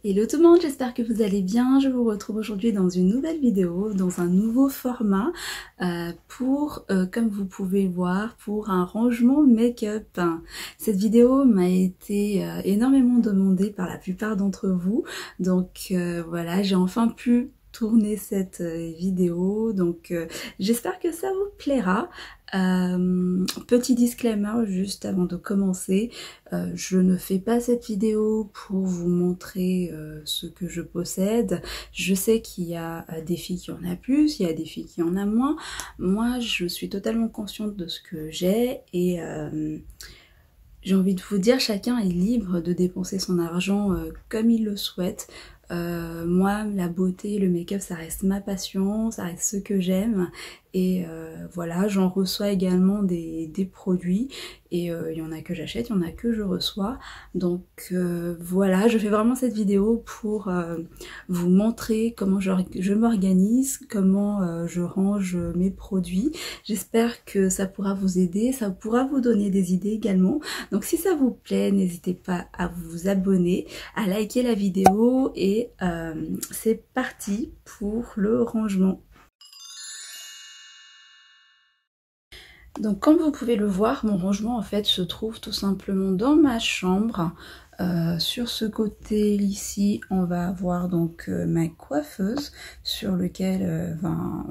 Hello tout le monde, j'espère que vous allez bien. Je vous retrouve aujourd'hui dans une nouvelle vidéo, dans un nouveau format comme vous pouvez voir, pour un rangement make-up. Cette vidéo m'a été énormément demandée par la plupart d'entre vous. Donc voilà, j'ai enfin pu tourner cette vidéo, donc j'espère que ça vous plaira. Petit disclaimer juste avant de commencer, je ne fais pas cette vidéo pour vous montrer ce que je possède. Je sais qu'il y a des filles qui en a plus, il y a des filles qui en a moins. Moi je suis totalement consciente de ce que j'ai et j'ai envie de vous dire, chacun est libre de dépenser son argent comme il le souhaite. Moi, la beauté, le make-up, ça reste ma passion, ça reste ce que j'aime. Et voilà, j'en reçois également des produits. Et il y en a que j'achète, il y en a que je reçois. Donc voilà, je fais vraiment cette vidéo pour vous montrer comment je m'organise, comment je range mes produits. J'espère que ça pourra vous aider, ça pourra vous donner des idées également. Donc si ça vous plaît, n'hésitez pas à vous abonner, à liker la vidéo et c'est parti pour le rangement. Donc comme vous pouvez le voir, mon rangement en fait se trouve tout simplement dans ma chambre. Sur ce côté ici, on va avoir donc ma coiffeuse sur lequel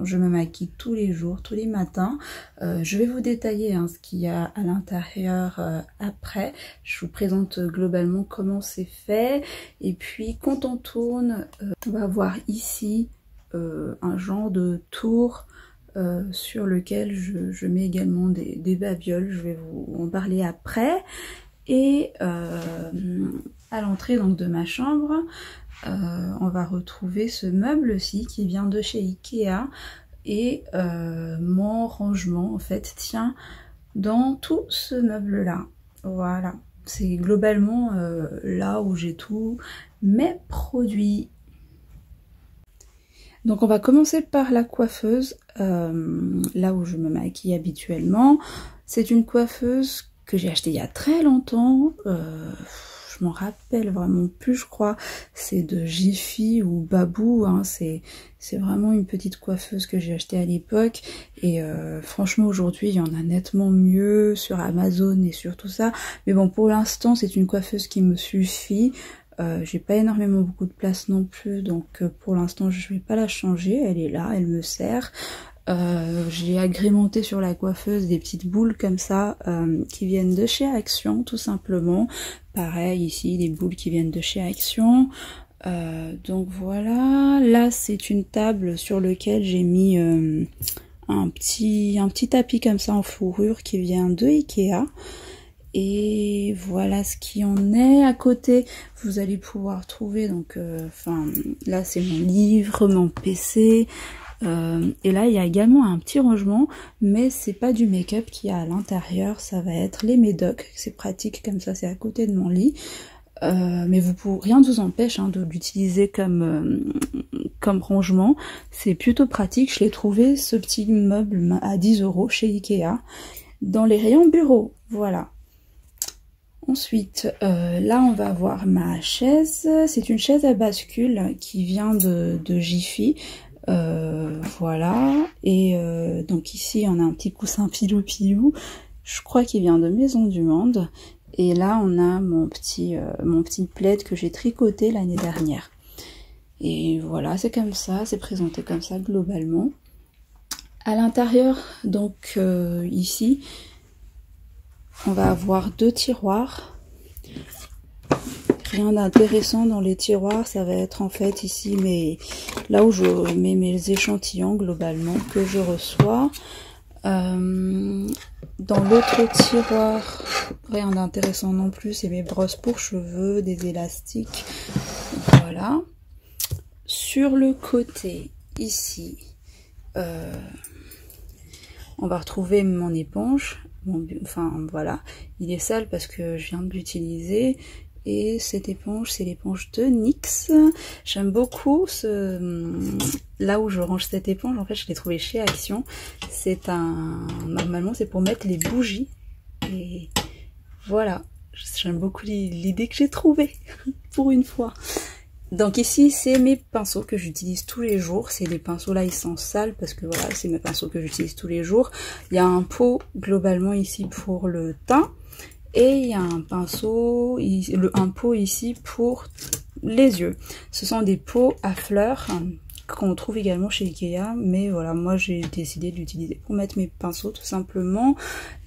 je me maquille tous les jours, tous les matins. Je vais vous détailler ce qu'il y a à l'intérieur après. Je vous présente globalement comment c'est fait. Et puis quand on tourne, on va voir ici un genre de tour sur lequel je mets également des babioles. Je vais vous en parler après. Et à l'entrée donc de ma chambre, on va retrouver ce meuble-ci qui vient de chez Ikea. Et mon rangement en fait tient dans tout ce meuble-là. Voilà, c'est globalement là où j'ai tous mes produits. Donc on va commencer par la coiffeuse, là où je me maquille habituellement. C'est une coiffeuse que j'ai achetée il y a très longtemps, je m'en rappelle vraiment plus, je crois. C'est de Jiffy ou Babou, c'est vraiment une petite coiffeuse que j'ai achetée à l'époque. Et franchement aujourd'hui il y en a nettement mieux sur Amazon et sur tout ça. Mais bon, pour l'instant c'est une coiffeuse qui me suffit. J'ai pas énormément beaucoup de place non plus, donc pour l'instant je vais pas la changer, elle est là, elle me sert. J'ai agrémenté sur la coiffeuse des petites boules comme ça qui viennent de chez Action tout simplement. Pareil ici, des boules qui viennent de chez Action. Donc voilà, là c'est une table sur laquelle j'ai mis un petit tapis comme ça en fourrure qui vient de Ikea. Et voilà ce qui en est. À côté vous allez pouvoir trouver donc là c'est mon livre, mon PC, et là il y a également un petit rangement, mais c'est pas du make-up qui y a à l'intérieur, ça va être les médocs. C'est pratique comme ça, c'est à côté de mon lit. Mais rien ne vous empêche de l'utiliser comme rangement. C'est plutôt pratique. Je l'ai trouvé ce petit meuble à 10 € chez Ikea dans les rayons bureau. Voilà. Ensuite, là on va voir ma chaise. C'est une chaise à bascule qui vient de Jiffy. Voilà. Et donc ici on a un petit coussin pilou-pilou. Je crois qu'il vient de Maison du Monde. Et là on a mon petit plaid que j'ai tricoté l'année dernière. Et voilà, c'est comme ça, c'est présenté comme ça globalement. À l'intérieur, donc ici, on va avoir deux tiroirs. Rien d'intéressant dans les tiroirs, ça va être en fait ici là où je mets mes échantillons globalement que je reçois. Dans l'autre tiroir, rien d'intéressant non plus, c'est mes brosses pour cheveux, des élastiques. Voilà. Sur le côté, ici, on va retrouver mon éponge. Voilà, il est sale parce que je viens de l'utiliser. Et cette éponge, c'est l'éponge de NYX. J'aime beaucoup là où je range cette éponge. En fait, je l'ai trouvée chez Action. Normalement, c'est pour mettre les bougies. Et voilà, j'aime beaucoup l'idée que j'ai trouvée pour une fois. Donc ici, c'est mes pinceaux que j'utilise tous les jours. C'est des pinceaux là, ils sont sales parce que voilà, c'est mes pinceaux que j'utilise tous les jours. Il y a un pot globalement ici pour le teint. Et il y a un pinceau, un pot ici pour les yeux. Ce sont des pots à fleurs qu'on trouve également chez Ikea. Mais voilà, moi j'ai décidé de l'utiliser pour mettre mes pinceaux tout simplement.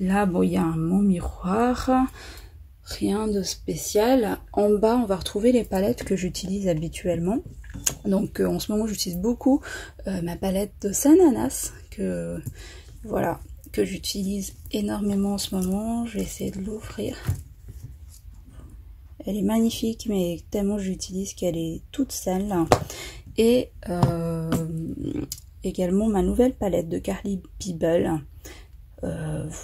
Là, bon, il y a mon miroir. Rien de spécial. En bas, on va retrouver les palettes que j'utilise habituellement. Donc en ce moment, j'utilise beaucoup ma palette de Sananas que voilà, que j'utilise énormément en ce moment. Je vais essayer de l'ouvrir. Elle est magnifique, mais tellement j'utilise qu'elle est toute sale. Et également ma nouvelle palette de Carly Bibel.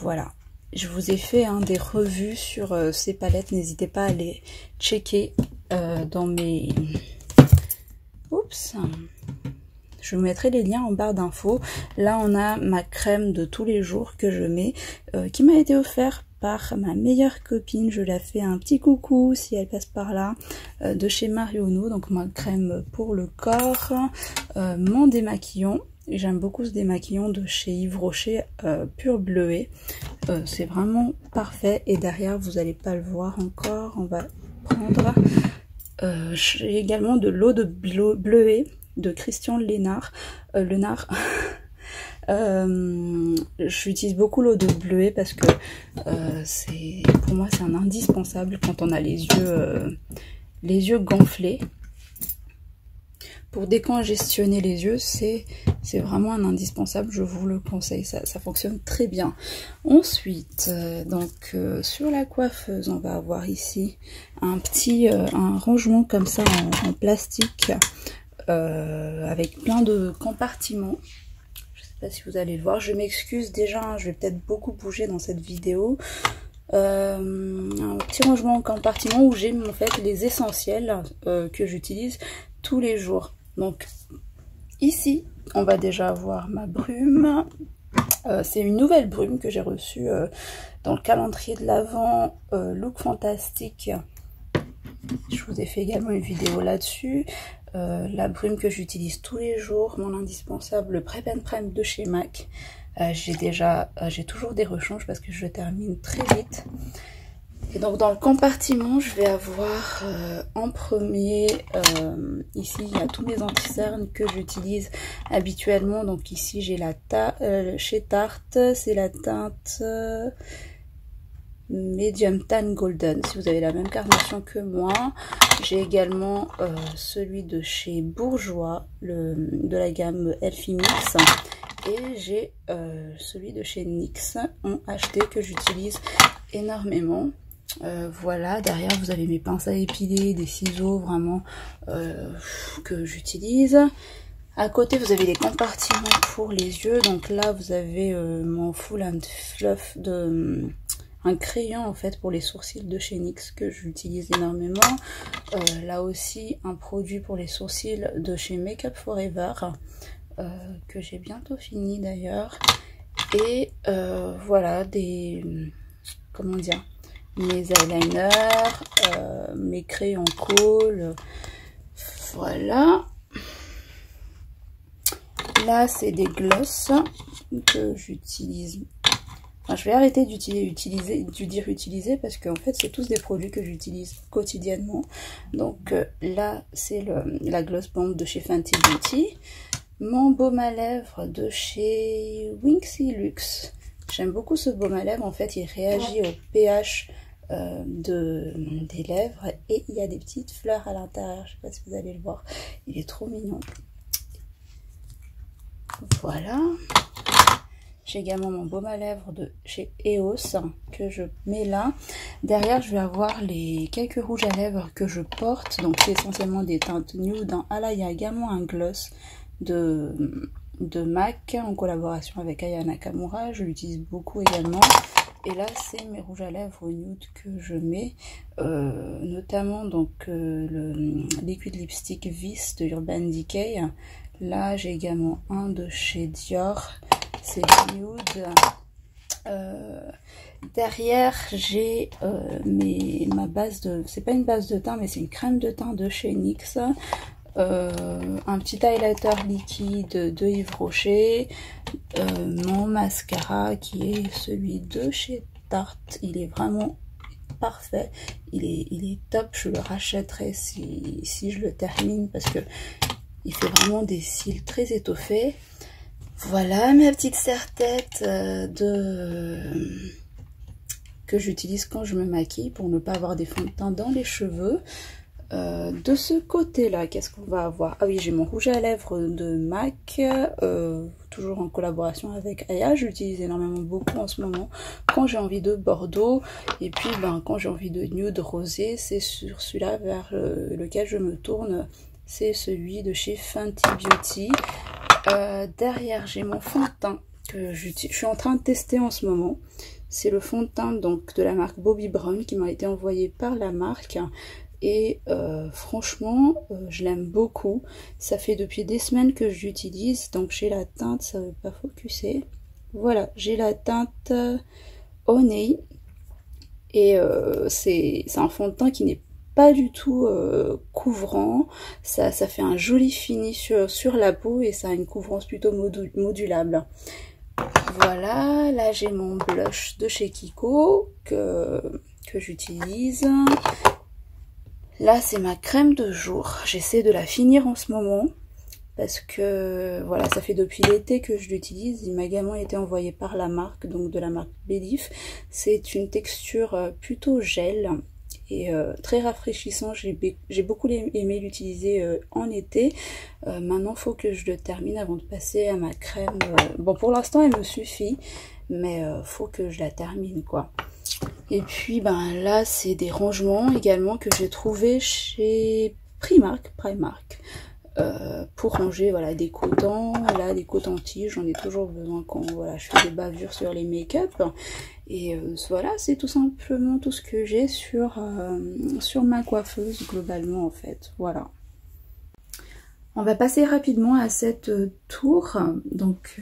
Voilà. Je vous ai fait des revues sur ces palettes. N'hésitez pas à les checker dans mes... Oups. Je vous mettrai les liens en barre d'infos. Là, on a ma crème de tous les jours que je mets, qui m'a été offerte par ma meilleure copine. Je la fais un petit coucou si elle passe par là, de chez Marionneau. Donc ma crème pour le corps, mon démaquillant. J'aime beaucoup ce démaquillant de chez Yves Rocher, pur bleuet. C'est vraiment parfait. Et derrière, vous n'allez pas le voir encore. On va prendre... j'ai également de l'eau de bleuet de Christian Lenard. J'utilise beaucoup l'eau de bleuet parce que pour moi c'est un indispensable quand on a les yeux gonflés. Pour décongestionner les yeux, c'est vraiment un indispensable, je vous le conseille, ça fonctionne très bien. Ensuite, sur la coiffeuse, on va avoir ici un rangement comme ça en plastique avec plein de compartiments. Je sais pas si vous allez le voir, je m'excuse déjà, je vais peut-être beaucoup bouger dans cette vidéo. Un petit rangement en compartiment où j'ai en fait les essentiels que j'utilise tous les jours. Donc ici on va déjà avoir ma brume, c'est une nouvelle brume que j'ai reçue dans le calendrier de l'Avent Look Fantastique. Je vous ai fait également une vidéo là-dessus. La brume que j'utilise tous les jours, mon indispensable, le Prep and Prime de chez MAC. J'ai toujours des rechanges parce que je termine très vite. Et donc dans le compartiment, je vais avoir en premier, ici il y a tous mes anti-cernes que j'utilise habituellement. Donc ici j'ai chez Tarte, c'est la teinte Medium Tan Golden, si vous avez la même carnation que moi. J'ai également celui de chez Bourjois, de la gamme Elfie Mix. Et j'ai celui de chez NYX en HD que j'utilise énormément. Voilà, derrière vous avez mes pinces à épiler, des ciseaux vraiment que j'utilise. À côté vous avez les compartiments pour les yeux. Donc là vous avez mon Full and Fluff un crayon en fait pour les sourcils de chez NYX que j'utilise énormément. Là aussi un produit pour les sourcils de chez Makeup Forever que j'ai bientôt fini d'ailleurs. Et voilà comment dire, mes eyeliners, mes crayons colle, voilà. Là c'est des glosses que j'utilise. Enfin, je vais arrêter d'utiliser parce qu'en fait c'est tous des produits que j'utilise quotidiennement. Donc là c'est la gloss bomb de chez Fenty Beauty. Mon baume à lèvres de chez Winxy Luxe. J'aime beaucoup ce baume à lèvres, en fait il réagit au pH des lèvres et il y a des petites fleurs à l'intérieur, je sais pas si vous allez le voir, il est trop mignon. Voilà, j'ai également mon baume à lèvres de chez EOS que je mets là. Derrière je vais avoir les quelques rouges à lèvres que je porte, donc c'est essentiellement des teintes nude. Ah là il y a également un gloss de MAC en collaboration avec Aya Nakamura, je l'utilise beaucoup également. Et là c'est mes rouges à lèvres nude que je mets, notamment donc le liquid lipstick Vis de Urban Decay. Là j'ai également un de chez Dior, c'est nude, Derrière j'ai ma base de, c'est pas une base de teint mais c'est une crème de teint de chez NYX, un petit highlighter liquide de Yves Rocher, mon mascara qui est celui de chez Tarte. Il est vraiment parfait, il est top, je le rachèterai si je le termine parce que il fait vraiment des cils très étoffés. Voilà ma petite serre-tête que j'utilise quand je me maquille pour ne pas avoir des fonds de teint dans les cheveux. De ce côté-là, qu'est-ce qu'on va avoir? Ah oui, j'ai mon rouge à lèvres de MAC, toujours en collaboration avec Aya. J'utilise énormément beaucoup en ce moment quand j'ai envie de bordeaux. Et puis quand j'ai envie de nude rosé, c'est sur celui-là vers lequel je me tourne. C'est celui de chez Fenty Beauty. Derrière, j'ai mon fond de teint que je suis en train de tester en ce moment. C'est le fond de teint donc de la marque Bobbi Brown qui m'a été envoyé par la marque. Et franchement, je l'aime beaucoup. Ça fait depuis des semaines que je l'utilise. Donc j'ai la teinte, ça veut pas focuser. Voilà, j'ai la teinte Honey. Et c'est un fond de teint qui n'est pas du tout couvrant, ça fait un joli fini sur la peau et ça a une couvrance plutôt modulable. Voilà, là j'ai mon blush de chez Kiko que j'utilise. Là c'est ma crème de jour, j'essaie de la finir en ce moment parce que voilà, ça fait depuis l'été que je l'utilise. Il m'a également été envoyé par la marque, donc de la marque Belif. C'est une texture plutôt gel et très rafraîchissant. J'ai beaucoup aimé l'utiliser en été. Maintenant, il faut que je le termine avant de passer à ma crème. Bon, pour l'instant, elle me suffit, mais faut que je la termine, quoi. Et puis, là, c'est des rangements également que j'ai trouvé chez Primark. Pour ranger voilà, des cotons, là des cotons-tiges, j'en ai toujours besoin quand voilà, je fais des bavures sur les make-up. Et voilà, c'est tout simplement tout ce que j'ai sur ma coiffeuse globalement en fait. Voilà. On va passer rapidement à cette tour. Donc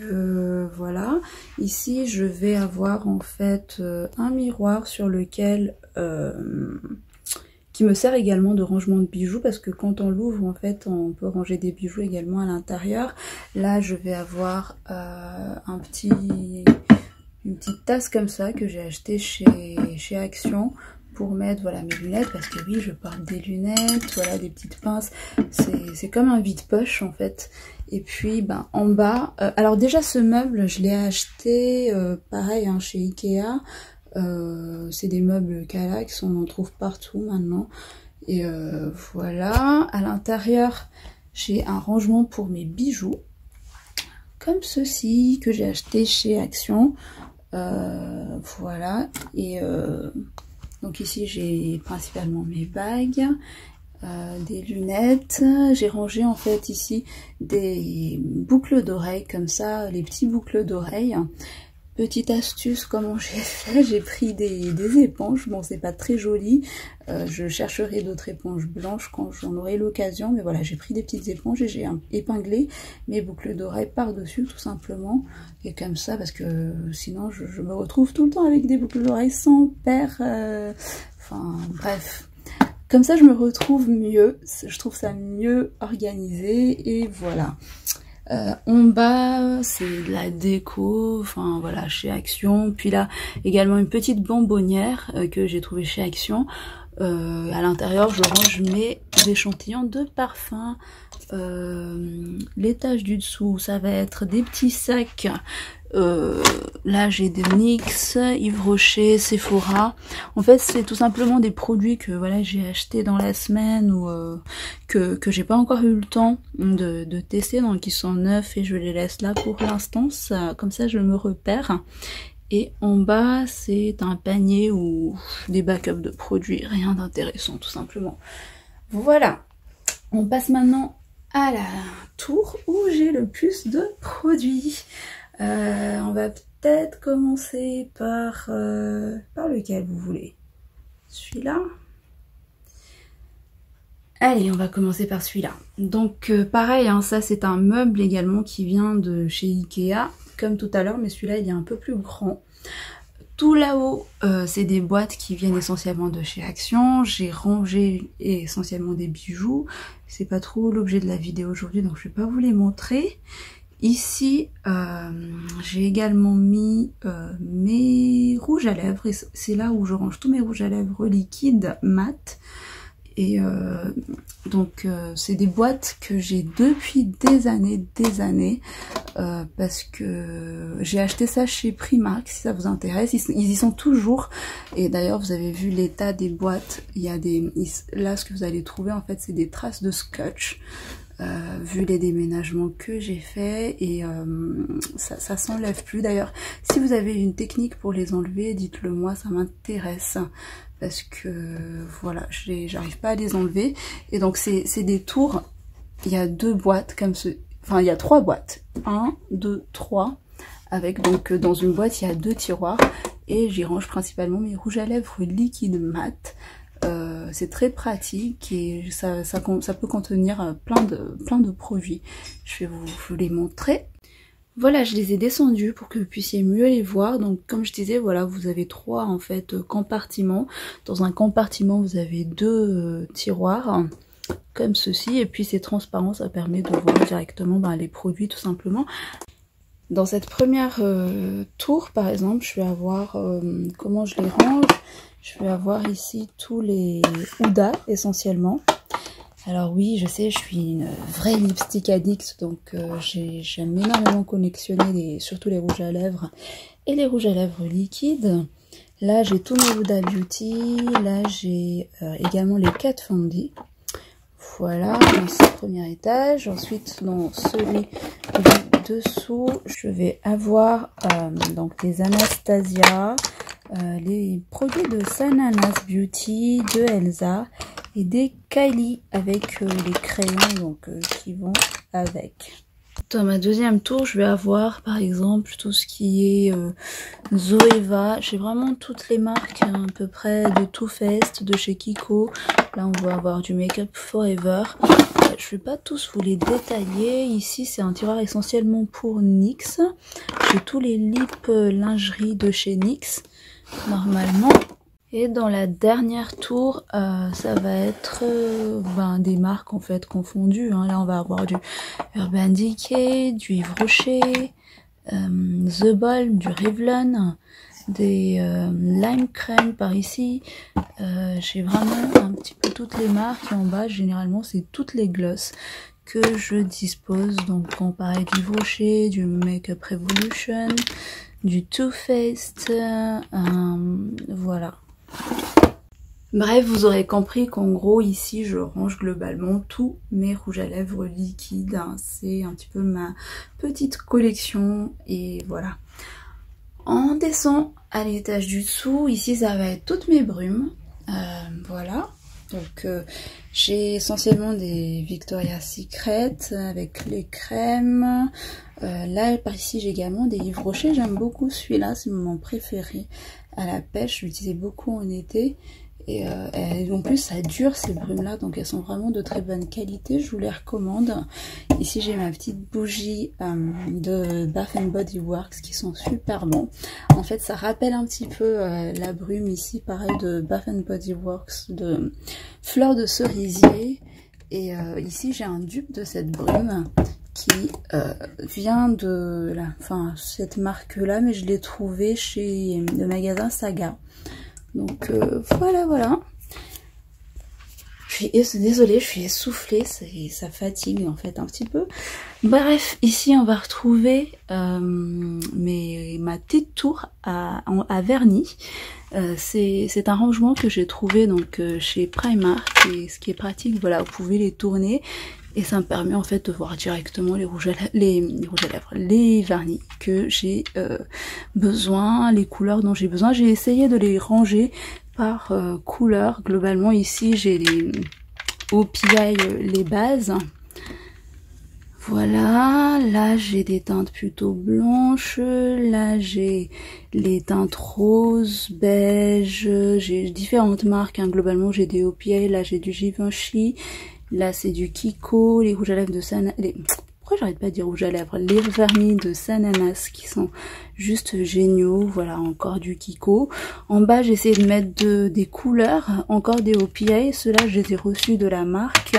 voilà, ici je vais avoir en fait un miroir sur lequel qui me sert également de rangement de bijoux parce que quand on l'ouvre en fait on peut ranger des bijoux également à l'intérieur. Là je vais avoir une petite tasse comme ça que j'ai acheté chez Action pour mettre voilà mes lunettes parce que oui je porte des lunettes, voilà des petites pinces, c'est comme un vide-poche en fait. Et puis en bas, alors déjà ce meuble je l'ai acheté pareil hein, chez Ikea. C'est des meubles Kallax, on en trouve partout maintenant. Et voilà, à l'intérieur, j'ai un rangement pour mes bijoux, comme ceci, que j'ai acheté chez Action. Voilà, et donc ici j'ai principalement mes bagues, des lunettes. J'ai rangé en fait ici des boucles d'oreilles, comme ça, les petits boucles d'oreilles. Petite astuce, comment j'ai fait, j'ai pris des éponges, bon c'est pas très joli, je chercherai d'autres éponges blanches quand j'en aurai l'occasion, mais voilà j'ai pris des petites éponges et j'ai épinglé mes boucles d'oreilles par-dessus tout simplement, et comme ça parce que sinon je me retrouve tout le temps avec des boucles d'oreilles sans paire, enfin bref. Comme ça je me retrouve mieux, je trouve ça mieux organisé et voilà. En bas c'est de la déco, enfin voilà chez Action, puis là également une petite bonbonnière que j'ai trouvée chez Action. À l'intérieur je range mes échantillons de parfum. L'étage du dessous ça va être des petits sacs. Là j'ai des NYX, Yves Rocher, Sephora. En fait c'est tout simplement des produits que voilà j'ai acheté dans la semaine ou que j'ai pas encore eu le temps de tester, donc ils sont neufs et je les laisse là pour l'instant, comme ça je me repère. Et en bas c'est un panier ou des backups de produits, rien d'intéressant tout simplement. Voilà, on passe maintenant à la tour où j'ai le plus de produits. On va peut-être commencer par lequel vous voulez. Celui-là. Allez, on va commencer par celui-là. Donc pareil, hein, ça c'est un meuble également qui vient de chez Ikea, comme tout à l'heure, mais celui-là il est un peu plus grand. Tout là-haut, c'est des boîtes qui viennent essentiellement de chez Action. J'ai rangé essentiellement des bijoux. C'est pas trop l'objet de la vidéo aujourd'hui, donc je vais pas vous les montrer. Ici, j'ai également mis mes rouges à lèvres. C'est là où je range tous mes rouges à lèvres liquides, mat. Et donc c'est des boîtes que j'ai depuis des années, parce que j'ai acheté ça chez Primark, si ça vous intéresse. Ils y sont toujours. Et d'ailleurs, vous avez vu l'état des boîtes. Il y a là, ce que vous allez trouver, en fait, c'est des traces de scotch. Vu les déménagements que j'ai fait, et ça s'enlève plus. D'ailleurs, si vous avez une technique pour les enlever, dites-le moi, ça m'intéresse. Parce que voilà, j'arrive pas à les enlever. Et donc c'est des tours. Il y a 2 boîtes comme ce. Enfin, il y a 3 boîtes. 1, 2, 3. Avec donc dans une boîte, il y a 2 tiroirs. Et j'y range principalement mes rouges à lèvres liquides mat. C'est très pratique et ça peut contenir plein de produits. Je vais vous les montrer. Voilà, je les ai descendus pour que vous puissiez mieux les voir. Donc comme je disais, voilà, vous avez 3 en fait compartiments. Dans un compartiment, vous avez 2 tiroirs comme ceci, et puis c'est transparent, ça permet de voir directement les produits tout simplement. Dans cette première tour, par exemple, je vais avoir comment je les range. Je vais avoir ici tous les Huda essentiellement. Alors oui, je sais, je suis une vraie lipstick addict, donc j'aime énormément collectionner surtout les rouges à lèvres et les rouges à lèvres liquides. Là, j'ai tous mes Huda Beauty. Là, j'ai également les Kat Von D. Voilà, dans ce premier étage. Ensuite, dans celui du dessous, je vais avoir donc les Anastasia, les produits de Sananas Beauty, de Elsa et des Kylie avec les crayons donc qui vont avec. Dans ma deuxième tour, je vais avoir par exemple tout ce qui est Zoeva. J'ai vraiment toutes les marques à peu près de Too Faced, de chez Kiko. Là, on va avoir du Make Up Forever. Je vais pas tous vous les détailler. Ici, c'est un tiroir essentiellement pour NYX. J'ai tous les lip lingerie de chez NYX, normalement. Et dans la dernière tour, ça va être des marques en fait confondues. Hein. Là, on va avoir du Urban Decay, du Yves Rocher, The Ball, du Revlon, des Lime Crème par ici. J'ai vraiment un petit peu toutes les marques. Et en bas, généralement, c'est toutes les glosses que je dispose. Donc, on pareil du Yves Rocher, du Make Up Revolution, du Too Faced, voilà. Bref, vous aurez compris qu'en gros ici je range globalement tous mes rouges à lèvres liquides, hein. C'est un petit peu ma petite collection et voilà. On descend à l'étage du dessous, ici ça va être toutes mes brumes, voilà. Donc j'ai essentiellement des Victoria's Secret avec les crèmes. Là par ici j'ai également des Yves Rocher, j'aime beaucoup celui-là, c'est mon préféré à la pêche, je l'utilisais beaucoup en été. Et en plus ça dure ces brumes là, donc elles sont vraiment de très bonne qualité, je vous les recommande. Ici j'ai ma petite bougie de Bath & Body Works qui sont super bons. En fait ça rappelle un petit peu la brume ici, pareil de Bath & Body Works de fleur de cerisier. Et ici j'ai un dupe de cette brume qui vient de cette marque là, mais je l'ai trouvé chez le magasin Saga. Donc voilà. Désolée, je suis essoufflée, ça fatigue en fait un petit peu. Bref, ici on va retrouver ma petite tour à vernis. C'est un rangement que j'ai trouvé donc chez Primark, et ce qui est pratique, voilà, vous pouvez les tourner et ça me permet en fait de voir directement les rouges à lèvres, les vernis que j'ai besoin, les couleurs dont j'ai besoin. J'ai essayé de les ranger par couleur. Globalement ici j'ai les OPI, les bases. Voilà, là j'ai des teintes plutôt blanches, là j'ai les teintes roses, beige, j'ai différentes marques, hein. Globalement j'ai des OPI, là j'ai du Givenchy, là c'est du Kiko, les rouges à lèvres de pourquoi j'arrête pas de dire rouge à lèvres, les vernis de Sananas qui sont juste géniaux. Voilà, encore du Kiko. En bas, j'ai essayé de mettre des couleurs, encore des OPA. Ceux-là, je les ai reçus de la marque.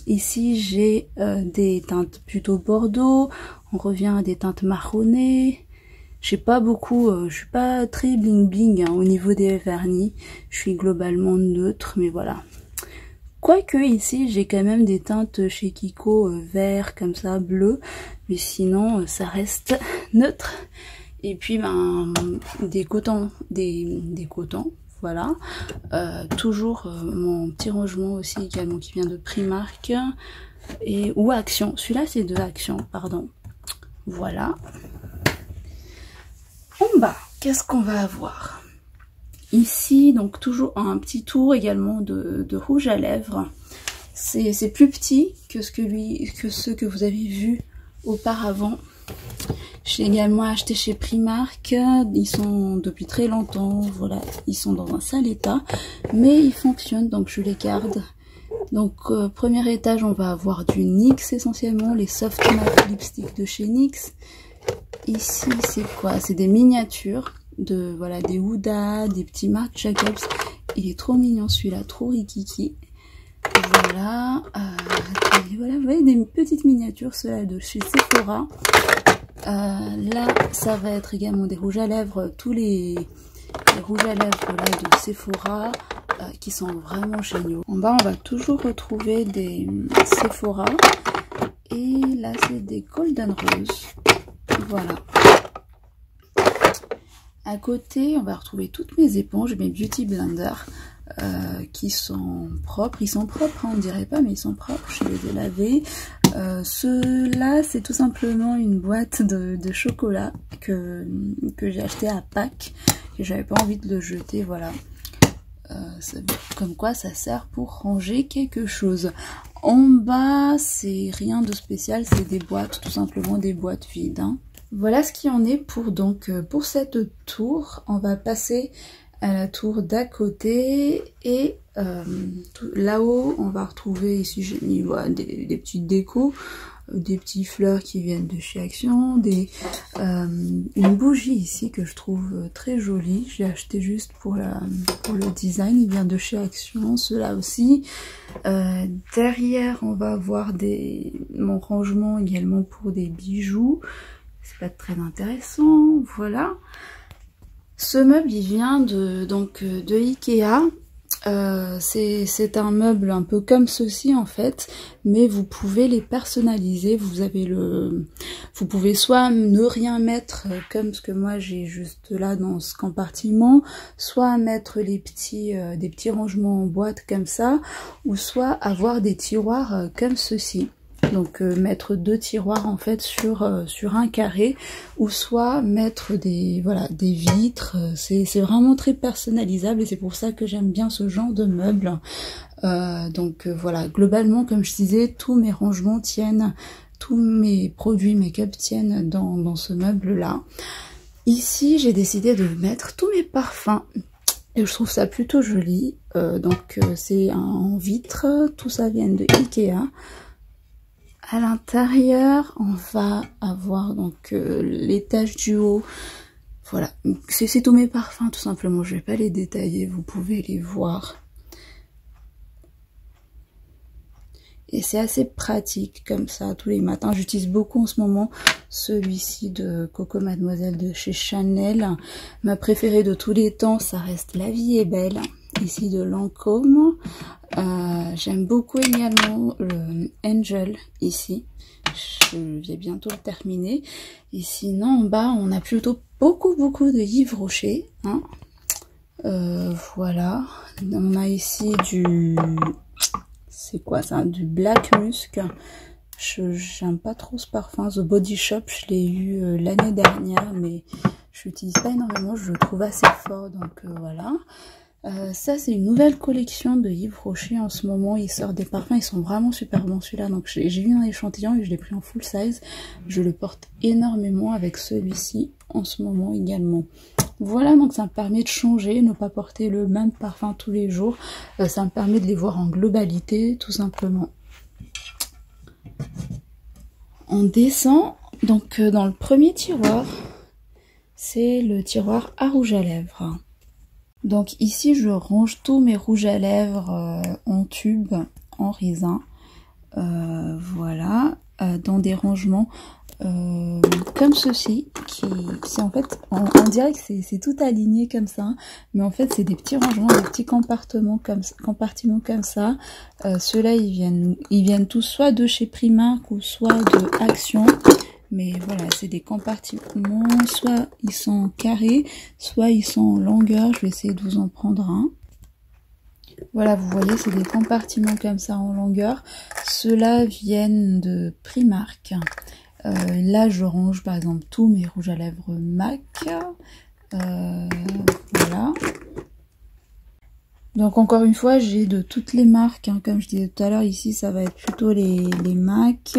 Ici, j'ai des teintes plutôt bordeaux. On revient à des teintes marronnées. J'ai pas beaucoup, je suis pas très bling bling hein, au niveau des vernis. Je suis globalement neutre, mais voilà. Quoique ici, j'ai quand même des teintes chez Kiko vert comme ça, bleu. Mais sinon, ça reste neutre. Et puis, ben, des cotons, voilà. Toujours mon petit rangement aussi également qui vient de Primark. Ou Action. Celui-là, c'est de Action, pardon. Voilà. En bas, qu'est-ce qu'on va avoir? Ici, donc toujours un petit tour également de rouge à lèvres. C'est plus petit que ceux que vous avez vus auparavant. J'ai également acheté chez Primark. Ils sont depuis très longtemps, voilà, ils sont dans un sale état, mais ils fonctionnent, donc je les garde. Donc premier étage, on va avoir du NYX essentiellement, les soft matte lipstick de chez NYX. Ici, c'est quoi? C'est des miniatures de voilà des Huda, des petits Marc Jacobs. Il est trop mignon celui-là, trop rikiki. Voilà, voilà, vous voyez des petites miniatures, ceux-là de chez Sephora. Là, ça va être également des rouges à lèvres, tous les rouges à lèvres là de Sephora qui sont vraiment géniaux. En bas, on va toujours retrouver des Sephora et là, c'est des Golden Rose. Voilà. À côté, on va retrouver toutes mes éponges, mes Beauty Blender, qui sont propres. Ils sont propres, hein, on dirait pas, mais ils sont propres. Je les ai lavés. Ceux-là, c'est tout simplement une boîte de chocolat que j'ai acheté à Pâques. Et j'avais pas envie de le jeter, voilà. Comme quoi, ça sert pour ranger quelque chose. En bas, c'est rien de spécial, c'est des boîtes, tout simplement des boîtes vides. Hein. Voilà ce qu'il en est pour cette tour. On va passer à la tour d'à côté et là-haut, on va retrouver ici, j'ai mis voilà, des petites décos, des petites fleurs qui viennent de chez Action, une bougie ici que je trouve très jolie. J'ai acheté juste pour le design, il vient de chez Action, ceux-là aussi. Derrière, on va avoir mon rangement également pour des bijoux. C'est pas très intéressant, voilà. Ce meuble, il vient de Ikea. C'est un meuble un peu comme ceci en fait, mais vous pouvez les personnaliser. Vous pouvez soit ne rien mettre comme ce que moi j'ai juste là dans ce compartiment, soit mettre des petits rangements en boîte comme ça, ou soit avoir des tiroirs comme ceci. Donc mettre 2 tiroirs en fait sur un carré, ou soit mettre des vitres. C'est vraiment très personnalisable et c'est pour ça que j'aime bien ce genre de meubles. Voilà, globalement comme je disais, tous mes rangements tiennent, tous mes produits make-up tiennent dans ce meuble là. Ici j'ai décidé de mettre tous mes parfums. Et je trouve ça plutôt joli. C'est en vitre, tout ça vient de Ikea. À l'intérieur, on va avoir donc l'étage du haut. Voilà, c'est tous mes parfums tout simplement. Je vais pas les détailler, vous pouvez les voir. Et c'est assez pratique comme ça tous les matins. J'utilise beaucoup en ce moment celui-ci de Coco Mademoiselle de chez Chanel. Ma préférée de tous les temps, ça reste La Vie est Belle. Ici de Lancôme. J'aime beaucoup également le Angel ici. Je vais bientôt le terminer. Et sinon en bas on a plutôt beaucoup de Yves Rocher. Hein. Voilà. On a ici c'est quoi ça? Du Black Musk. J'aime pas trop ce parfum. The Body Shop, je l'ai eu l'année dernière, mais je l'utilise pas énormément. Je le trouve assez fort, donc voilà. Ça c'est une nouvelle collection de Yves Rocher en ce moment, il sort des parfums, ils sont vraiment super bons celui-là, donc j'ai eu un échantillon et je l'ai pris en full size, je le porte énormément avec celui-ci en ce moment également. Voilà, donc ça me permet de changer, ne pas porter le même parfum tous les jours, ça me permet de les voir en globalité tout simplement. On descend, donc dans le premier tiroir, c'est le tiroir à rouge à lèvres. Donc ici, je range tous mes rouges à lèvres en tube, en raisin. Voilà, dans des rangements comme ceci, c'est en fait, on dirait que c'est tout aligné comme ça, mais en fait c'est des petits rangements, des petits compartiments comme ça. Ceux-là ils viennent tous soit de chez Primark ou soit de Action, mais voilà, c'est des compartiments, soit ils sont carrés, soit ils sont en longueur. Je vais essayer de vous en prendre un. Voilà, vous voyez, c'est des compartiments comme ça en longueur. Ceux-là viennent de Primark. Là, je range par exemple tous mes rouges à lèvres MAC. Voilà. Donc encore une fois, j'ai de toutes les marques. Hein. Comme je disais tout à l'heure, ici, ça va être plutôt les MAC.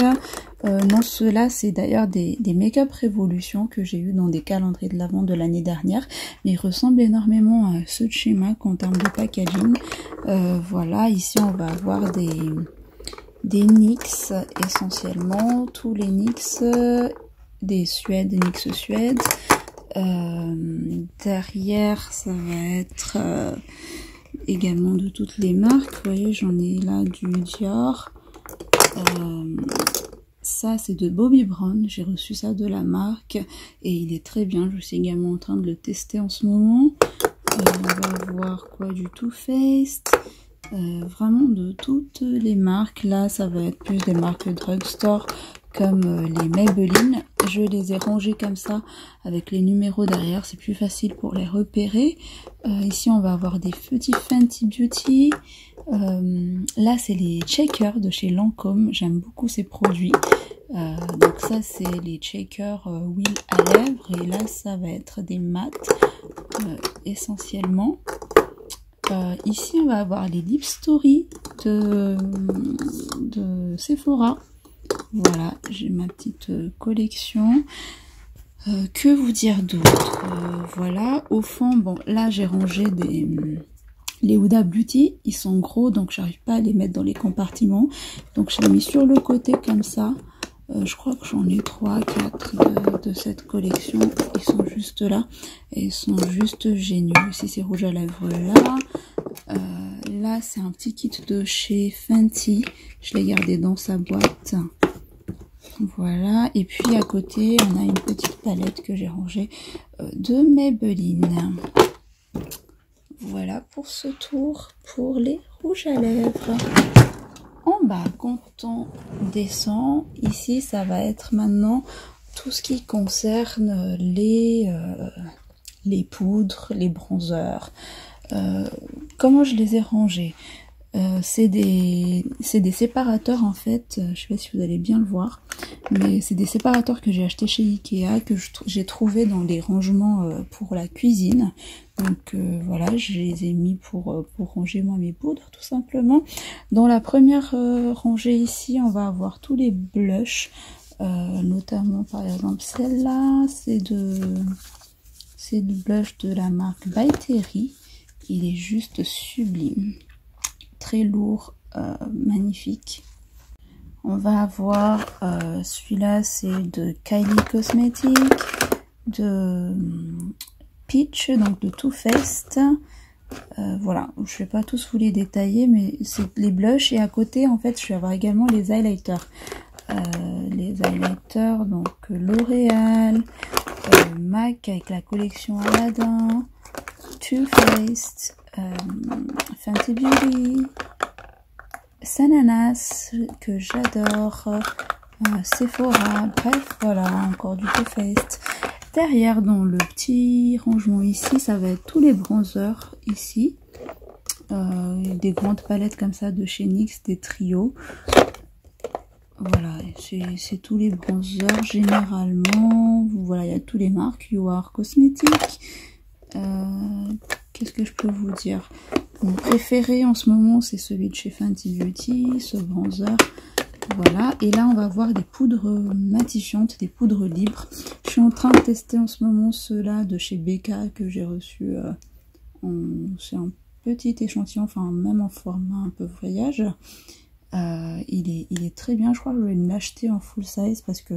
Non, ceux-là, c'est d'ailleurs des Make-up Révolution que j'ai eu dans des calendriers de l'Avent de l'année dernière. Mais ils ressemblent énormément à ceux de chez MAC en termes de packaging. Voilà, ici, on va avoir des NYX essentiellement. Tous les NYX, des NYX Suède. Derrière, ça va être... également de toutes les marques. Vous voyez, j'en ai là du Dior. Ça, c'est de Bobbi Brown. J'ai reçu ça de la marque et il est très bien. Je suis également en train de le tester en ce moment. On va voir quoi, du Too Faced. Vraiment de toutes les marques. Là, ça va être plus des marques drugstore comme les Maybelline. Je les ai rangés comme ça avec les numéros derrière, c'est plus facile pour les repérer. Ici on va avoir des petits Fenty Beauty. Là c'est les Shakers de chez Lancôme, j'aime beaucoup ces produits. Donc ça c'est les Shakers huile à lèvres et là ça va être des mat essentiellement. Ici on va avoir les Lip Story de Sephora. Voilà, j'ai ma petite collection. Que vous dire d'autre? Voilà, au fond, bon, là j'ai rangé les Huda Beauty. Ils sont gros, donc j'arrive pas à les mettre dans les compartiments. Donc je les ai mis sur le côté comme ça. Je crois que j'en ai 3, 4 de cette collection. Ils sont juste là. Et ils sont juste géniaux. Ici c'est rouge à lèvres là. Là c'est un petit kit de chez Fenty. Je l'ai gardé dans sa boîte. Voilà, et puis à côté on a une petite palette que j'ai rangée de Maybelline. Voilà pour ce tour pour les rouges à lèvres. En bas, quand on descend, ici ça va être maintenant tout ce qui concerne les poudres, les bronzers. Comment je les ai rangés? C'est des séparateurs en fait, je sais pas si vous allez bien le voir, mais c'est des séparateurs que j'ai acheté chez Ikea, que j'ai trouvé dans les rangements pour la cuisine. Donc voilà, je les ai mis pour ranger moi mes poudres tout simplement. Dans la première rangée ici, on va avoir tous les blushs, notamment par exemple celle-là, c'est du blush de la marque By Terry. Il est juste sublime. Très lourd, magnifique. On va avoir celui-là, c'est de Kylie Cosmetics, de Peach, donc de Too Faced. Voilà, je vais pas tous vous les détailler, mais c'est les blushs et à côté en fait je vais avoir également les highlighters. Les highlighters, donc L'Oréal, MAC avec la collection Aladdin, Too Faced, Fenty Beauty, Sananas que j'adore, Sephora, bref voilà, encore du Too Faced. Derrière dans le petit rangement ici, ça va être tous les bronzers ici, des grandes palettes comme ça de chez NYX, des trios. Voilà, c'est tous les bronzers généralement. Voilà, il y a tous les marques, You Are Cosmetics. Qu'est-ce que je peux vous dire? Mon préféré en ce moment, c'est celui de chez Fenty Beauty, ce bronzer. Voilà, et là on va voir des poudres matifiantes, des poudres libres. Je suis en train de tester en ce moment ceux-là de chez Becca que j'ai reçu. C'est un petit échantillon, enfin même en format un peu voyage. Il est très bien. Je crois que je vais l'acheter en full size parce que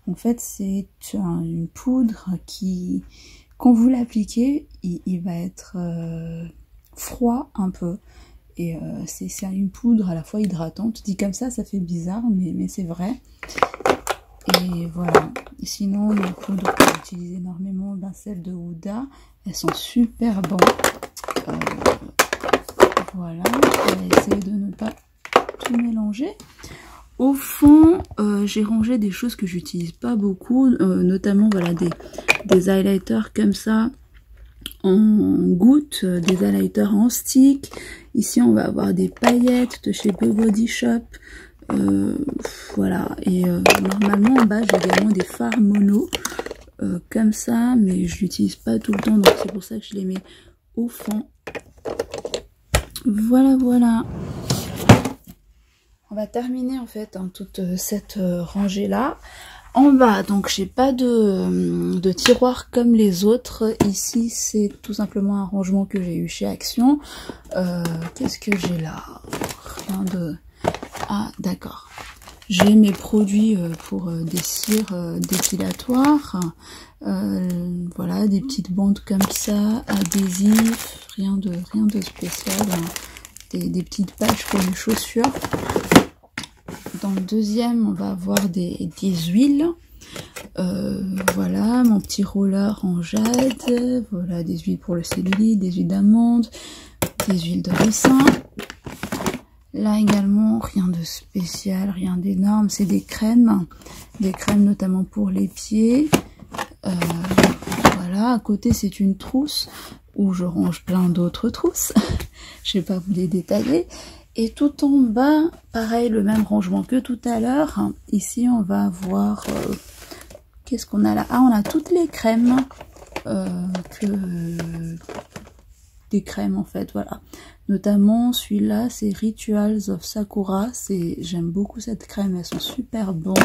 en fait c'est une poudre qui, quand vous l'appliquez, il va être froid un peu. Et c'est une poudre à la fois hydratante. Dit comme ça fait bizarre, mais c'est vrai. Et voilà. Sinon, les poudres que j'utilise énormément, celles de Huda, elles sont super bonnes. Voilà. Je vais essayer de ne pas tout mélanger. Au fond, j'ai rangé des choses que j'utilise pas beaucoup, notamment voilà des highlighters comme ça en gouttes, des highlighters en stick. Ici on va avoir des paillettes de chez The Body Shop, voilà. Et normalement en bas j'ai également des fards mono comme ça, mais je l'utilise pas tout le temps, donc c'est pour ça que je les mets au fond. Voilà, voilà. On va terminer en fait toute cette rangée là. En bas, donc j'ai pas de tiroir comme les autres. Ici, c'est tout simplement un rangement que j'ai eu chez Action. Qu'est-ce que j'ai là? Rien de... Ah, d'accord. J'ai mes produits pour des cires dépilatoires. Voilà, des petites bandes comme ça, adhésifs, rien de spécial. Hein. Des petites pages pour les chaussures. Dans le deuxième, on va avoir des huiles. Voilà, mon petit roller en jade. Voilà, des huiles pour le cellulite, des huiles d'amande, des huiles de ricin. Là également, rien de spécial, rien d'énorme. C'est des crèmes notamment pour les pieds. Voilà, à côté, c'est une trousse où je range plein d'autres trousses. Je vais pas vous les détailler. Et tout en bas, pareil, le même rangement que tout à l'heure. Ici, on va avoir... qu'est-ce qu'on a là? Ah, on a toutes les crèmes. Des crèmes, en fait, voilà. Notamment, celui-là, c'est Rituals of Sakura. J'aime beaucoup cette crème, elles sont super bonnes.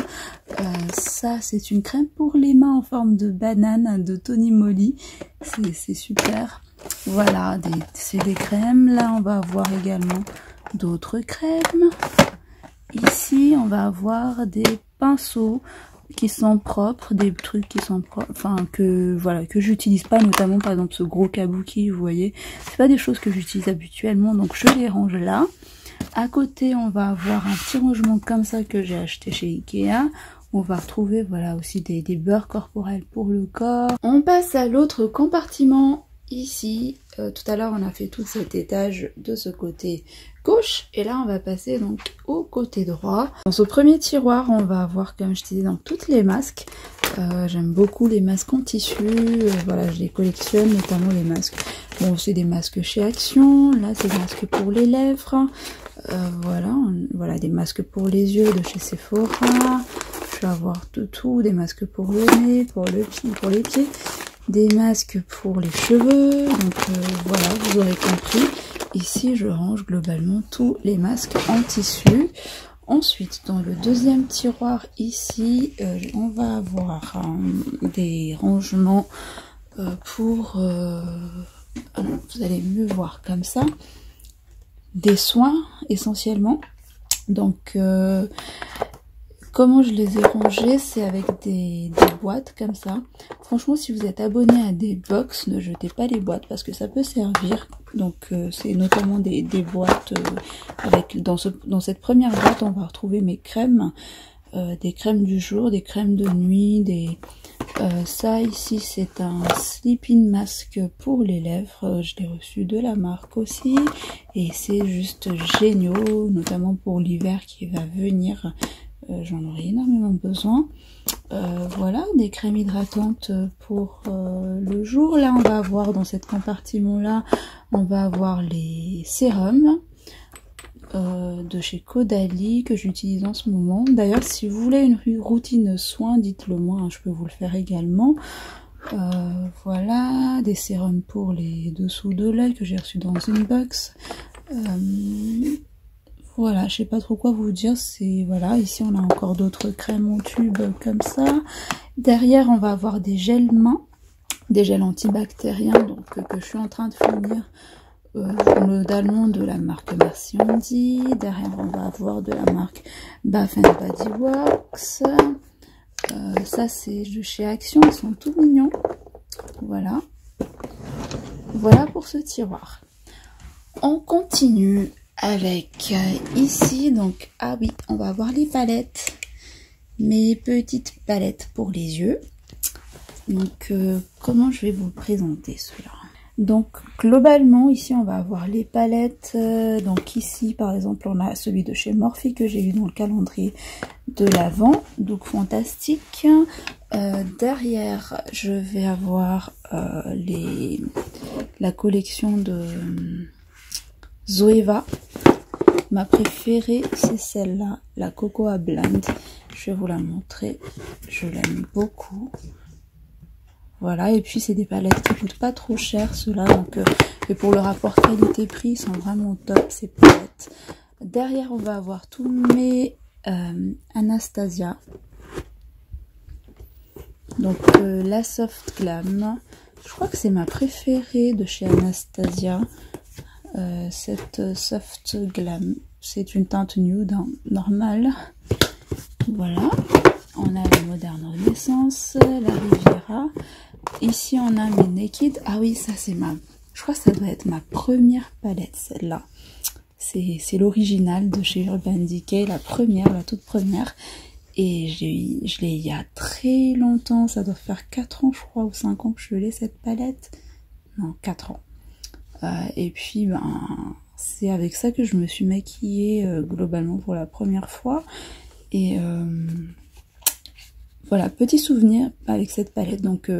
Ça, c'est une crème pour les mains en forme de banane de Tony Moly. C'est super. Voilà, c'est des crèmes. Là, on va avoir également... d'autres crèmes. Ici on va avoir des pinceaux qui sont propres, des trucs qui sont propres, enfin que voilà, que j'utilise pas, notamment par exemple ce gros kabuki, vous voyez, c'est pas des choses que j'utilise habituellement, donc je les range là. À côté on va avoir un petit rangement comme ça que j'ai acheté chez Ikea. On va retrouver voilà aussi des beurres corporels pour le corps. On passe à l'autre compartiment. Ici, tout à l'heure on a fait tout cet étage de ce côté gauche et là on va passer donc au côté droit. Dans ce premier tiroir on va avoir, comme je disais, donc toutes les masques. J'aime beaucoup les masques en tissu, voilà, je les collectionne, notamment les masques. Bon, c'est des masques chez Action, là c'est des masques pour les lèvres, voilà, des masques pour les yeux de chez Sephora. Je vais avoir tout, des masques pour le nez, pour les pieds. Des masques pour les cheveux, donc voilà, vous aurez compris. Ici, je range globalement tous les masques en tissu. Ensuite, dans le deuxième tiroir, ici, on va avoir des rangements pour... alors, vous allez mieux voir comme ça. Des soins, essentiellement. Donc... comment je les ai rangés, c'est avec des boîtes comme ça. Franchement, si vous êtes abonné à des box, ne jetez pas les boîtes parce que ça peut servir. Donc c'est notamment des boîtes avec dans cette première boîte, on va retrouver mes crèmes, des crèmes du jour, des crèmes de nuit, ça ici c'est un sleeping mask pour les lèvres. Je l'ai reçu de la marque aussi et c'est juste génial, notamment pour l'hiver qui va venir. J'en aurai énormément besoin. Voilà, des crèmes hydratantes pour le jour. Là, on va avoir dans cet compartiment-là, on va avoir les sérums de chez Caudalie que j'utilise en ce moment. D'ailleurs, si vous voulez une routine soin, dites-le moi, hein, je peux vous le faire également. Voilà, des sérums pour les dessous de l'œil que j'ai reçu dans une box. Voilà, je sais pas trop quoi vous dire, c'est voilà, ici on a encore d'autres crèmes en tube comme ça. Derrière, on va avoir des gels mains, des gels antibactériens donc que je suis en train de finir Notamment de la marque Merci Andy. Derrière, on va avoir de la marque Bath Body Works. Ça, c'est de chez Action. Ils sont tout mignons. Voilà. Voilà pour ce tiroir. On continue avec ici. Donc, ah oui, on va avoir les palettes. Mes petites palettes pour les yeux. Donc, comment je vais vous présenter cela? Donc, globalement, ici, on va avoir les palettes. Donc, ici, par exemple, on a celui de chez Morphe que j'ai eu dans le calendrier de l'Avent. Donc, fantastique. Derrière, je vais avoir la collection de Zoeva. Ma préférée, c'est celle-là, la Cocoa Blend. Je vais vous la montrer. Je l'aime beaucoup. Voilà, et puis c'est des palettes qui coûtent pas trop cher, ceux-là. Donc, et pour le rapport qualité-prix, ils sont vraiment top, ces palettes. Derrière, on va avoir tous mes Anastasia. Donc, la Soft Glam. Je crois que c'est ma préférée de chez Anastasia. Cette Soft Glam. C'est une teinte nude, hein, normale. Voilà. On a la Moderne Renaissance, la Riviera. Ici, on a mes Naked. Ah oui, ça, c'est je crois que ça doit être ma première palette, celle-là. C'est l'original de chez Urban Decay, la toute première. Et je l'ai il y a très longtemps. Ça doit faire 4 ans, je crois, ou 5 ans que je l'ai, cette palette. Non, 4 ans. Et puis, c'est avec ça que je me suis maquillée globalement pour la première fois. Et voilà, petit souvenir avec cette palette. Donc,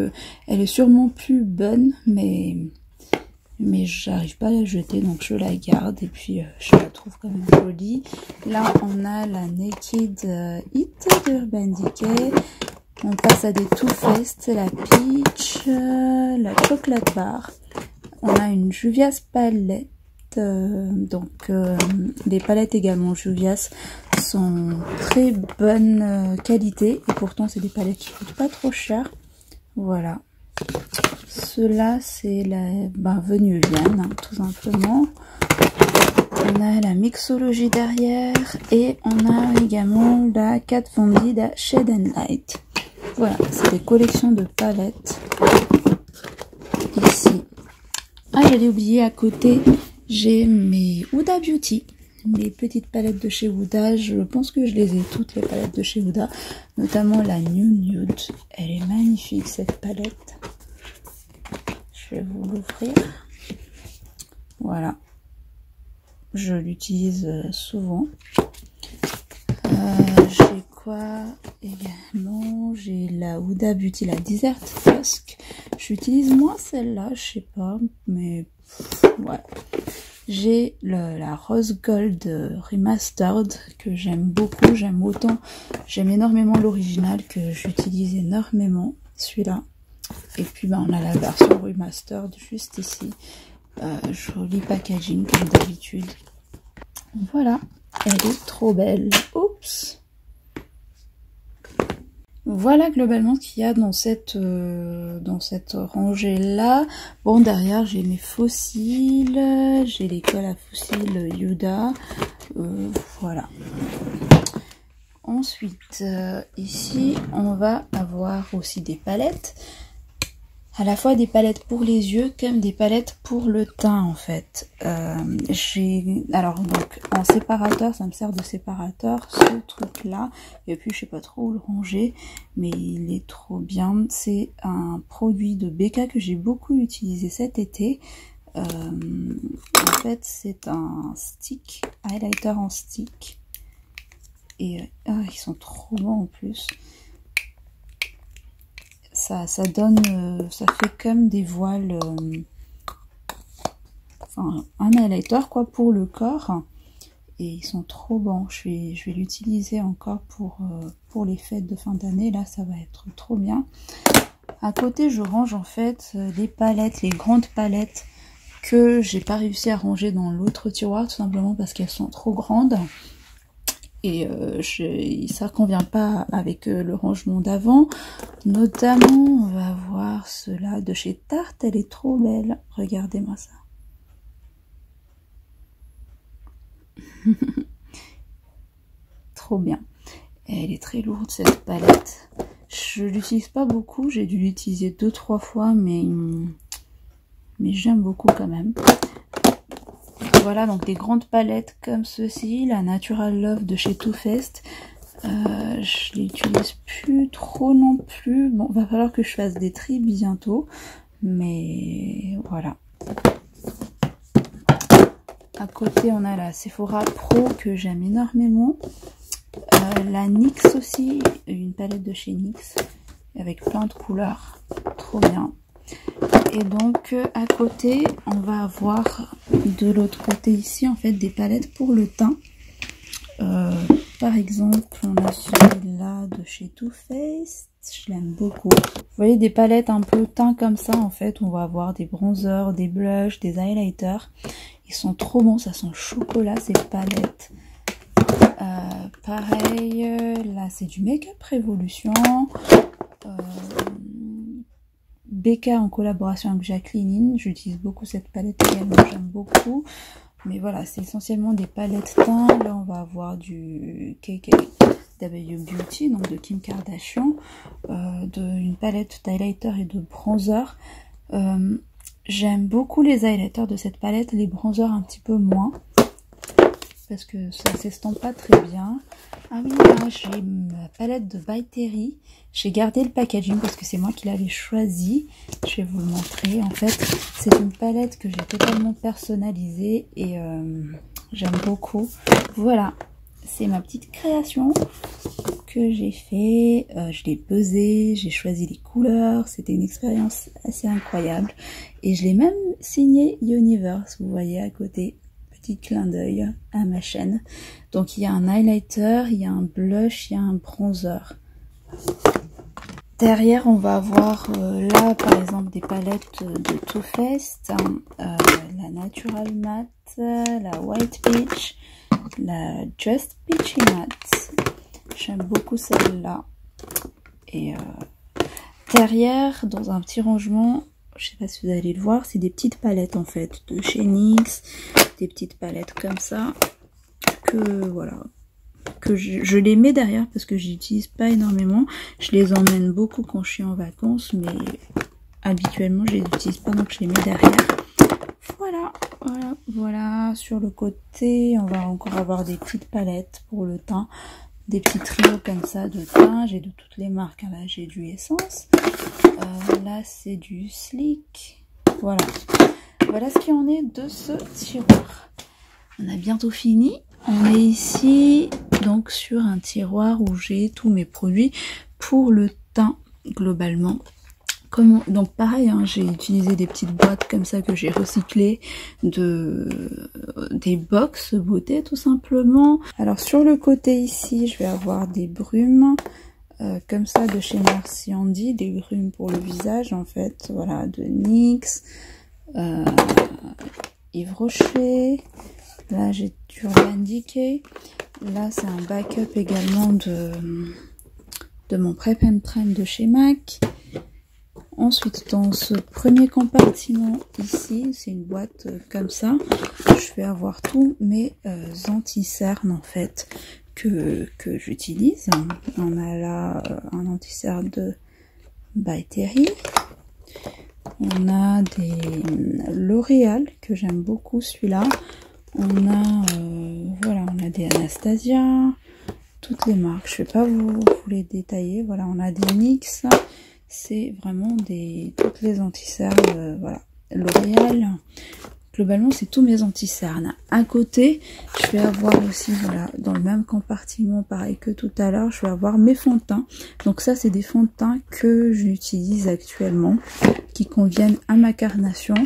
elle est sûrement plus bonne, mais j'arrive pas à la jeter, donc je la garde. Et puis, je la trouve quand même jolie. Là, on a la Naked Hit d'Urban Decay. On passe à des Too Faced, la Peach, la Chocolate Bar. On a une Juvia's palette. Donc, les palettes également Juvia's sont très bonne qualité. Et pourtant, c'est des palettes qui coûtent pas trop cher. Voilà. Cela, c'est la Venue Vienne, hein, tout simplement. On a la mixologie derrière. Et on a également la Kat Von D Shade and Light. Voilà, c'est des collections de palettes. Ici. Ah, j'allais oublier, à côté, j'ai mes Huda Beauty. Les petites palettes de chez Huda. Je pense que je les ai toutes, les palettes de chez Huda. Notamment la Nude. Elle est magnifique, cette palette. Je vais vous l'ouvrir. Voilà. Je l'utilise souvent. J'ai quoi également? J'ai la Huda Beauty, la Desert Dusk. J'utilise moins celle-là, je sais pas, mais ouais. J'ai la Rose Gold Remastered que j'aime beaucoup, j'aime énormément l'original que j'utilise énormément, celui-là. Et puis on a la version Remastered juste ici. Joli packaging comme d'habitude. Voilà, elle est trop belle. Oups! Voilà globalement ce qu'il y a dans cette rangée là. Bon, derrière j'ai mes fossiles, j'ai les cols à fossiles Huda, voilà. Ensuite ici on va avoir aussi des palettes, à la fois des palettes pour les yeux comme des palettes pour le teint en fait. Alors donc en séparateur, ça me sert de séparateur ce truc là, et puis je sais pas trop où le ranger, mais il est trop bien. C'est un produit de BK que j'ai beaucoup utilisé cet été. En fait c'est un stick, highlighter en stick, et ils sont trop bons en plus. Ça donne, ça fait comme des voiles, enfin un highlighter quoi pour le corps, et ils sont trop bons. Je vais l'utiliser encore pour les fêtes de fin d'année, là ça va être trop bien. À côté je range en fait les palettes, les grandes palettes que j'ai pas réussi à ranger dans l'autre tiroir, tout simplement parce qu'elles sont trop grandes. Et ça convient pas avec le rangement d'avant. Notamment, on va voir cela de chez Tarte. Elle est trop belle. Regardez-moi ça. Trop bien. Et elle est très lourde cette palette. Je l'utilise pas beaucoup, j'ai dû l'utiliser 2-3 fois, mais j'aime beaucoup quand même. Voilà, donc des grandes palettes comme ceci, la Natural Love de chez Too Faced. Je l'utilise plus trop non plus. Bon, va falloir que je fasse des tris bientôt, mais voilà. À côté, on a la Sephora Pro que j'aime énormément. La NYX aussi, une palette de chez NYX avec plein de couleurs, trop bien. Et donc à côté, on va avoir de l'autre côté ici en fait des palettes pour le teint. Par exemple, on a celui-là de chez Too Faced, je l'aime beaucoup. Vous voyez des palettes un peu teint comme ça en fait, on va avoir des bronzers, des blushs, des highlighters. Ils sont trop bons, ça sent le chocolat ces palettes. Pareil, là c'est du Make-up Revolution. BK en collaboration avec Jacqueline. J'utilise beaucoup cette palette également, j'aime beaucoup. Mais voilà, c'est essentiellement des palettes teint. Là, on va avoir du KKW Beauty, donc de Kim Kardashian. Une palette d'highlighter et de bronzer. J'aime beaucoup les highlighters de cette palette, les bronzers un petit peu moins. Parce que ça s'estompe pas très bien. Ah oui, là j'ai ma palette de By Terry. J'ai gardé le packaging parce que c'est moi qui l'avais choisi. Je vais vous le montrer. En fait, c'est une palette que j'ai totalement personnalisée et j'aime beaucoup. Voilà, c'est ma petite création que j'ai fait. Je l'ai pesée, j'ai choisi les couleurs. C'était une expérience assez incroyable. Et je l'ai même signé Universe, vous voyez à côté. Petit clin d'œil à ma chaîne. Donc il y a un highlighter, il y a un blush, il y a un bronzer. Derrière on va avoir là par exemple des palettes de Too Faced, la Natural Matte, la White Peach, la Just Peachy Matte. J'aime beaucoup celle-là. Et derrière dans un petit rangement, je sais pas si vous allez le voir, c'est des petites palettes en fait de chez NYX, des petites palettes comme ça que voilà, que je les mets derrière parce que j'utilise pas énormément. Je les emmène beaucoup quand je suis en vacances, mais habituellement je les utilise pas, donc je les mets derrière. Voilà. Sur le côté, on va encore avoir des petites palettes pour le teint, des petits trios comme ça de teint. J'ai de toutes les marques, hein. Là j'ai du Essence, là c'est du Sleek. Voilà ce qu'il en est de ce tiroir. On a bientôt fini. On est ici donc sur un tiroir où j'ai tous mes produits pour le teint globalement. Donc pareil, hein, j'ai utilisé des petites boîtes comme ça que j'ai recyclées, des box beauté tout simplement. Alors sur le côté ici, je vais avoir des brumes comme ça de chez Merci Andy, des brumes pour le visage en fait, voilà, de NYX, Yves Rocher. Là j'ai du Urban Decay. Là c'est un backup également de mon Prep and Prime de chez MAC. Ensuite, dans ce premier compartiment ici, c'est une boîte comme ça. Je vais avoir tous mes anti-cernes en fait que j'utilise. On a là un anti-cerne de By Terry. On a des L'Oréal que j'aime beaucoup celui-là. On a voilà, on a des Anastasia, toutes les marques. Je vais pas vous les détailler. Voilà, on a des NYX. C'est vraiment toutes les anti-cernes, voilà. L'Oréal, globalement c'est tous mes anti-cernes. À côté, je vais avoir aussi, voilà, dans le même compartiment, pareil que tout à l'heure, je vais avoir mes fonds de teint. Donc ça c'est des fonds de teint que j'utilise actuellement, qui conviennent à ma carnation,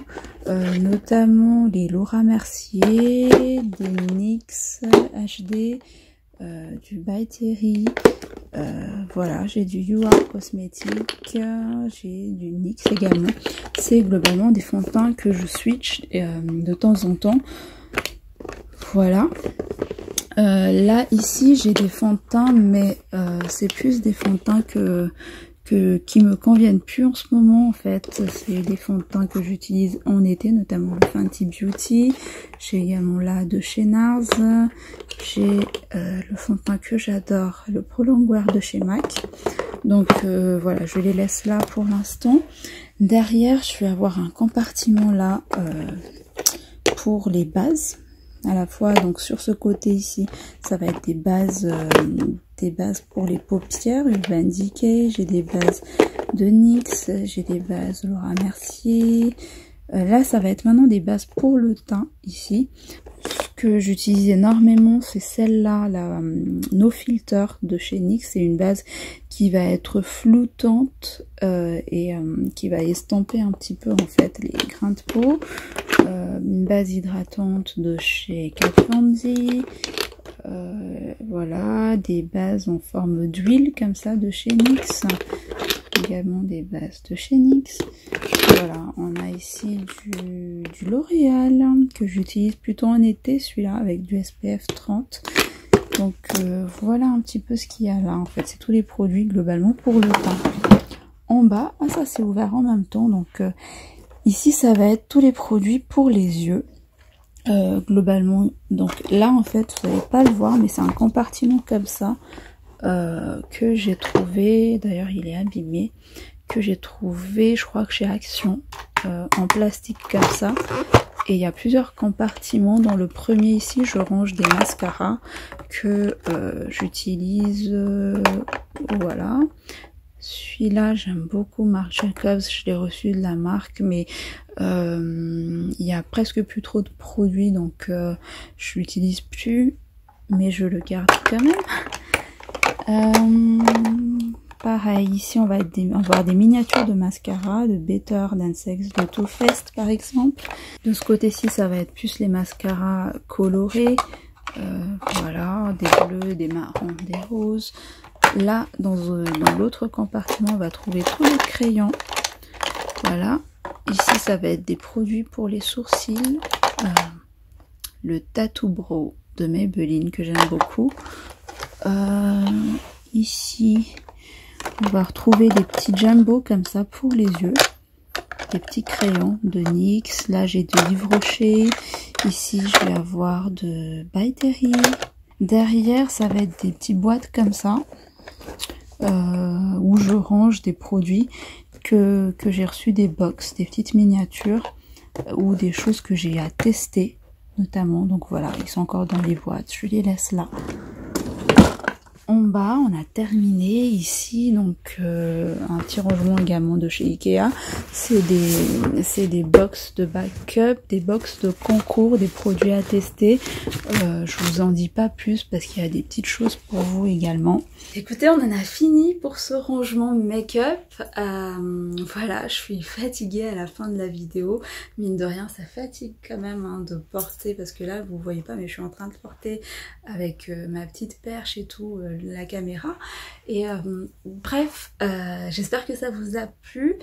notamment les Laura Mercier, des NYX HD, du By Terry. Voilà, j'ai du You Are Cosmetics, j'ai du NYX également. C'est globalement des fonds de teint que je switch de temps en temps. Voilà. Là, ici, j'ai des fonds de teint, mais c'est plus des fonds de teint que qui me conviennent plus en ce moment en fait. C'est des fonds de teint que j'utilise en été, notamment le Fenty Beauty. J'ai également là de chez NARS. J'ai le fond de teint que j'adore, le Pro Longwear de chez MAC. Donc voilà, je les laisse là pour l'instant. Derrière, je vais avoir un compartiment là pour les bases. À la fois, donc sur ce côté ici, ça va être des bases pour les paupières, Urban Decay, j'ai des bases de NYX, j'ai des bases Laura Mercier. Là, ça va être maintenant des bases pour le teint ici. Ce que j'utilise énormément, c'est celle-là, la No Filter de chez NYX. C'est une base qui va être floutante et qui va estomper un petit peu en fait les grains de peau. Une base hydratante de chez Kat Von D. Voilà, des bases en forme d'huile comme ça de chez NYX. Également des bases de chez NYX. Voilà, on a ici du L'Oréal que j'utilise plutôt en été, celui-là avec du SPF 30. Donc voilà un petit peu ce qu'il y a là. En fait, c'est tous les produits globalement pour le teint. En bas, ah ça c'est ouvert en même temps. Donc ici ça va être tous les produits pour les yeux. Globalement, donc là en fait vous n'allez pas le voir, mais c'est un compartiment comme ça que j'ai trouvé, d'ailleurs il est abîmé, que j'ai trouvé je crois que chez Action en plastique comme ça, et il y a plusieurs compartiments. Dans le premier ici je range des mascaras que j'utilise, voilà. Celui-là, j'aime beaucoup Marc Jacobs, je l'ai reçu de la marque, mais il y a presque plus trop de produits, donc je l'utilise plus, mais je le garde quand même. Pareil, ici on va avoir des miniatures de mascara, de Better Than Sex, de Too Faced par exemple. De ce côté-ci, ça va être plus les mascaras colorés, voilà, des bleus, des marrons, des roses. Là, dans l'autre compartiment, on va trouver tous les crayons. Voilà. Ici, ça va être des produits pour les sourcils. Le Tattoo Brow de Maybelline, que j'aime beaucoup. Ici, on va retrouver des petits jumbo comme ça pour les yeux. Des petits crayons de NYX. Là, j'ai de Yves Rocher. Ici, je vais avoir de By Terry. Derrière, ça va être des petites boîtes comme ça. Où je range des produits que j'ai reçus, des box, des petites miniatures ou des choses que j'ai à tester notamment. Donc voilà, ils sont encore dans les boîtes, je les laisse là. En bas, on a terminé ici, donc un petit rangement également de chez Ikea. C'est des box de backup, des box de concours, des produits à tester. Je vous en dis pas plus parce qu'il y a des petites choses pour vous également. Écoutez, on en a fini pour ce rangement make-up. Voilà, je suis fatiguée à la fin de la vidéo. Mine de rien, ça fatigue quand même hein, de porter, parce que là, vous voyez pas, mais je suis en train de porter avec ma petite perche et tout, la caméra. Et bref, j'espère que ça vous a plu.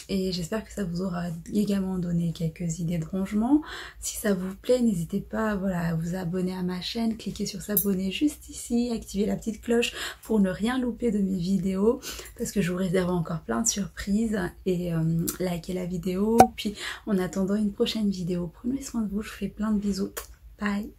Et j'espère que ça vous aura également donné quelques idées de rangement. Si ça vous plaît, n'hésitez pas voilà, à vous abonner à ma chaîne, cliquez sur s'abonner juste ici, activez la petite cloche pour ne rien louper de mes vidéos, parce que je vous réserve encore plein de surprises, et likez la vidéo. Puis en attendant une prochaine vidéo, prenez soin de vous, je vous fais plein de bisous, bye.